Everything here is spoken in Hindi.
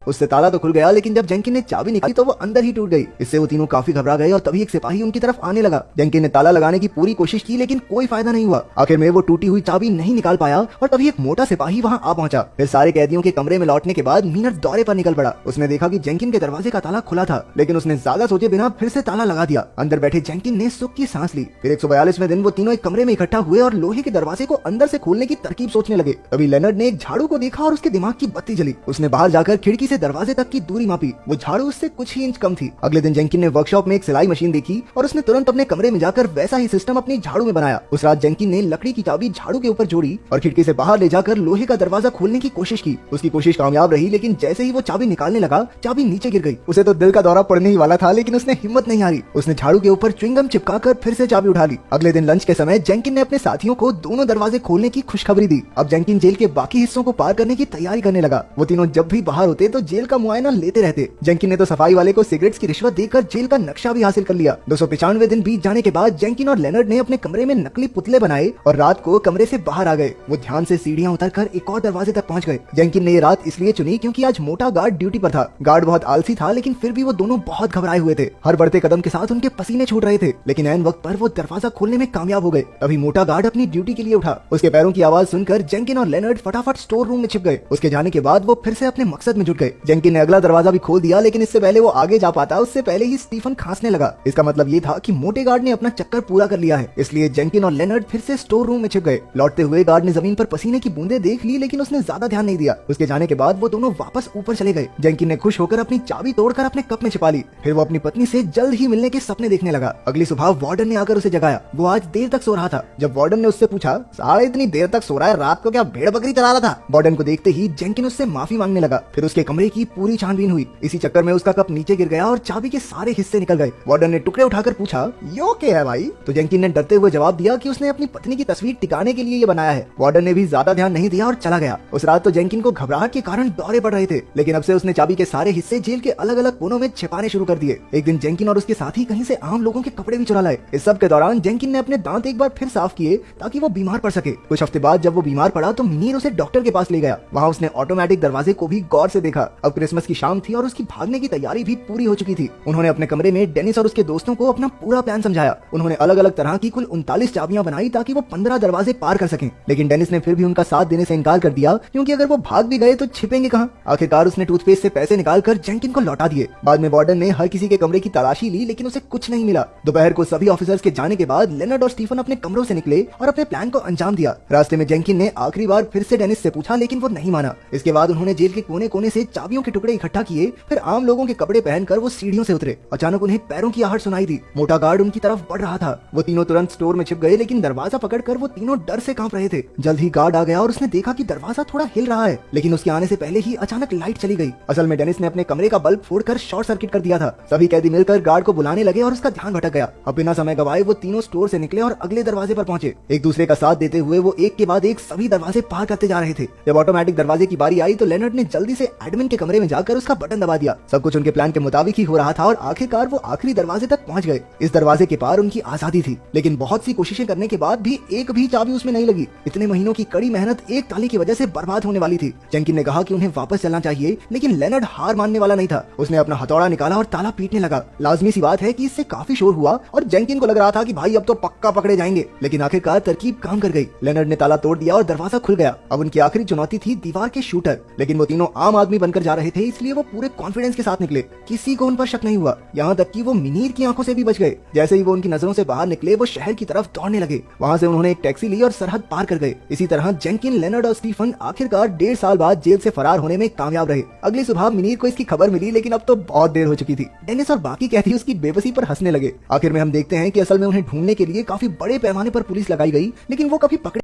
उससे ताला तो खुल गया, लेकिन जब जेंकिन ने चाबी निकाली तो वो अंदर ही टूट गई। इससे वो तीनों काफी घबरा गए और तभी एक सिपाही उनकी तरफ आने लगा। जेंकिन ने ताला लगाने की पूरी कोशिश की, लेकिन कोई फायदा नहीं हुआ। आखिर में वो टूटी हुई चाबी नहीं निकाल पाया और तभी एक मोटा सिपाही वहाँ आ पहुंचा। फिर सारे कैदियों के कमरे में लौटने के बाद मीनट दौरे पर निकल पड़ा। उसने देखा कि जेंकिन के दरवाजे का ताला खुला था, लेकिन उसने ज्यादा सोचे बिना फिर से ताला लगा दिया। अंदर बैठे जेंकिन ने सुख की सांस ली। फिर 142वें दिन वो तीनों एक कमरे में इकट्ठा हुए और लोहे के दरवाजे को अंदर से खोलने की तरकीब सोचने लगे। तभी लेनर्ड ने एक झाड़ू को देखा और उसके दिमाग की बत्ती जली। उसने बाहर जाकर खिड़की से दरवाजे तक की दूरी मापी। वो झाड़ू उससे कुछ ही इंच कम थी। अगले दिन जेंकिन ने वर्कशॉप में एक सिलाई मशीन देखी और उसने तुरंत अपने कमरे में जाकर वैसा ही सिस्टम अपनी झाड़ू में बनाया। उस रात जेंकिन ने लकड़ी की चाबी झाड़ू के ऊपर जोड़ी और खिड़की से बाहर ले जाकर लोहे का दरवाजा खोलने की कोशिश की। उसकी कोशिश कामयाब रही, लेकिन जैसे ही वो चाबी निकालने लगा चाबी नीचे गिर गई। उसे तो दिल का दौरा पड़ने ही वाला था, लेकिन उसने हिम्मत नहीं हारी। उसने झाड़ू के ऊपर च्युइंगम चिपकाकर फिर से चाबी उठा ली। अगले दिन लंच के समय जेंकिन ने अपने साथियों को दोनों दरवाजे खोलने की खुशखबरी दी। अब जेंकिन जेल के बाकी हिस्सों को पार करने की तैयारी करने लगा। वो तीनों जब भी बाहर होते तो जेल का मुआयना लेते रहते। जेंकिन ने तो सफाई वाले को सिगरेट्स की रिश्वत देकर जेल का नक्शा भी हासिल कर लिया। 295 दिन बीत जाने के बाद जेंकिन और लेनर्ड ने अपने कमरे में नकली पुतले बनाए और रात को कमरे से बाहर आ गए। वो ध्यान से सीढ़ियां उतरकर एक और दरवाजे तक पहुंच गए। जेंकिन ने ये रात इसलिए चुनी क्योंकि आज मोटा गार्ड ड्यूटी पर था। गार्ड बहुत आलसी था, लेकिन फिर भी वो दोनों बहुत घबराए हुए थे। हर बढ़ते कदम के साथ उनके पसीने छूट रहे थे, लेकिन ऐन वक्त पर वो दरवाजा खोलने में कामयाब हो गए। तभी मोटा गार्ड अपनी ड्यूटी के लिए उठा। उसके पैरों की आवाज सुनकर जेंकिन और लेनर्ड फटाफट स्टोर रूम में छिप गए। उसके जाने के बाद वो फिर से अपने मकसद में जुट गए। जेंकिन ने अगला दरवाजा भी खोल दिया, लेकिन इससे पहले वो आगे जा पाता उससे पहले ही स्टीफन खांसने लगा। इसका मतलब ये था कि मोटे गार्ड ने अपना चक्कर पूरा कर लिया है। इसलिए जेंकिन और लेनर्ड फिर से स्टोर रूम में छिप गए। लौटते हुए गार्ड ने जमीन पर पसीने की बूंदें देख ली, लेकिन उसने ज्यादा ध्यान नहीं दिया। उसके जाने के बाद वो दोनों वापस ऊपर चले गए। जेंकिन ने खुश होकर अपनी चाबी तोड़कर अपने कप में छिपा ली। फिर वो अपनी पत्नी से जल्द ही मिलने के सपने देखने लगा। अगली सुबह वार्डन ने आकर उसे जगाया। वो आज देर तक सो रहा था। जब वार्डन ने उससे पूछा, साले इतनी देर तक सो रहा है, रात को क्या भेड़ बकरी चला रहा था? वार्डन को देखते ही जेंकिन उससे माफी मांगने लगा। फिर उसके कमरे की पूरी छानबीन हुई। इसी चक्कर में उसका कप नीचे गिर गया और चाबी के सारे हिस्से निकल गए। वार्डन ने टुकड़े उठाकर पूछा, यो क्या है भाई? तो जेंकिन ने डरते हुए जवाब दिया कि उसने अपनी पत्नी की तस्वीर टिकाने के लिए ये बनाया है। वार्डन ने भी ज्यादा ध्यान नहीं दिया और चला गया। उस रात तो जेंकिन को घबराहट के कारण दौरे पड़ रहे थे, लेकिन अब से उसने चाबी के सारे हिस्से जेल के अलग अलग कोनों में छिपाने शुरू कर दिए। एक दिन जेंकिन और उसके साथी कहीं से आम लोगों के कपड़े भी चुरा लाए। इस सब के दौरान जेंकिन ने अपने दांत एक बार फिर साफ किए ताकि वो बीमार पड़ सके। कुछ हफ्ते बाद जब वो बीमार पड़ा तो मिनीर उसे डॉक्टर के पास ले गया। वहाँ उसने ऑटोमेटिक दरवाजे को भी गौर से देखा। अब क्रिसमस की शाम थी और उसकी भागने की तैयारी भी पूरी हो चुकी थी। उन्होंने अपने कमरे में डेनिस और उसके दोस्तों को अपना पूरा प्लान समझाया। उन्होंने अलग अलग तरह की कुल 39 चाबियां बनाई ताकि वो 15 दरवाजे पार कर सकें। लेकिन डेनिस ने फिर भी उनका साथ देने से इनकार कर दिया, क्योंकि अगर वो भाग भी गए तो छिपेंगे कहाँ। आखिरकार उसने टूथपेस्ट से पैसे निकालकर जेंकिन को लौटा दिए। बाद में वार्डन ने हर किसी के कमरे की तलाशी ली, लेकिन उसे कुछ नहीं मिला। दोपहर को सभी ऑफिसर्स के जाने के बाद लेनर्ड और स्टीफन अपने कमरों से निकले और अपने प्लान को अंजाम दिया। रास्ते में जेंकिन ने आखिरी बार फिर से डेनिस से पूछा, लेकिन वो नहीं माना। इसके बाद उन्होंने जेल के कोने कोने से चाबियों के टुकड़े इकट्ठा किए। फिर आम लोगों के कपड़े पहनकर वो सीढ़ियों से उतरे। अचानक उन्हें पैरों की आहट सुनाई दी। मोटा गार्ड उनकी तरफ बढ़ रहा था। वो तीनों तुरंत स्टोर में छिप गए, लेकिन दरवाजा पकड़कर वो तीनों डर से कांप रहे थे। जल्द ही गार्ड आ गया और उसने देखा कि दरवाजा थोड़ा हिल रहा है, लेकिन उसके आने से पहले ही अचानक लाइट चली गई। असल में डेनिस ने अपने कमरे का बल्ब फोड़कर शॉर्ट सर्किट कर दिया था। सभी कैदी मिलकर गार्ड को बुलाने लगे और उसका ध्यान भटक गया। अब बिना समय गवाए वो तीनों स्टोर से निकले और अगले दरवाजे पर पहुंचे। एक दूसरे का साथ देते हुए वो एक के बाद एक सभी दरवाजे पार करते जा रहे थे। जब ऑटोमेटिक दरवाजे की बारी आई तो लेनर्ड ने जल्दी से एडमिन के कमरे में जाकर उसका बटन दबा दिया। सब कुछ उनके प्लान के मुताबिक ही हो रहा था और आखिरकार वो आखिरी दरवाजे तक पहुंच गए। इस दरवाजे के पार उनकी आजादी थी, लेकिन बहुत सी कोशिशें करने के बाद भी एक भी चाबी उसमें नहीं लगी। इतने महीनों की कड़ी मेहनत एक ताले की वजह से बर्बाद होने वाली थी। जेंकिन ने कहा कि उन्हें वापस चलना चाहिए, लेकिन लेनर्ड हार मानने वाला नहीं था। उसने अपना हथौड़ा निकाला और ताला पीटने लगा। लाजमी सी बात है कि इससे काफी शोर हुआ और जेंकिन को लग रहा था कि भाई अब तो पक्का पकड़े जाएंगे, लेकिन आखिरकार तरकीब काम कर गई। लेनर्ड ने ताला तोड़ दिया और दरवाजा खुल गया। अब उनकी आखिरी चुनौती थी दीवार के शूटर, लेकिन वो तीनों आम आदमी बनकर जा रहे थे, इसलिए वो पूरे कॉन्फिडेंस के साथ निकले। किसी को उन पर शक नहीं हुआ, यहाँ तक कि वो मिनीर की आंखों से भी बच गए। जैसे ही वो उनकी नजरों से बाहर निकले वो शहर की तरफ दौड़ने लगे। वहाँ से उन्होंने एक टैक्सी ली और सरहद पार कर गए। इसी तरह जेंकिन, लेनर्ड और स्टीफन आखिरकार 1.5 साल बाद जेल से फरार होने में कामयाब रहे। अगली सुबह मिनीर को इसकी खबर मिली, लेकिन अब तो बहुत देर हो चुकी थी। डेनिस और बाकी कैदी उसकी बेबसी पर हंसने लगे। आखिर में हम देखते हैं कि असल में उन्हें ढूंढने के लिए काफी बड़े पैमाने पर पुलिस लगाई गई, लेकिन वो कभी पकड़े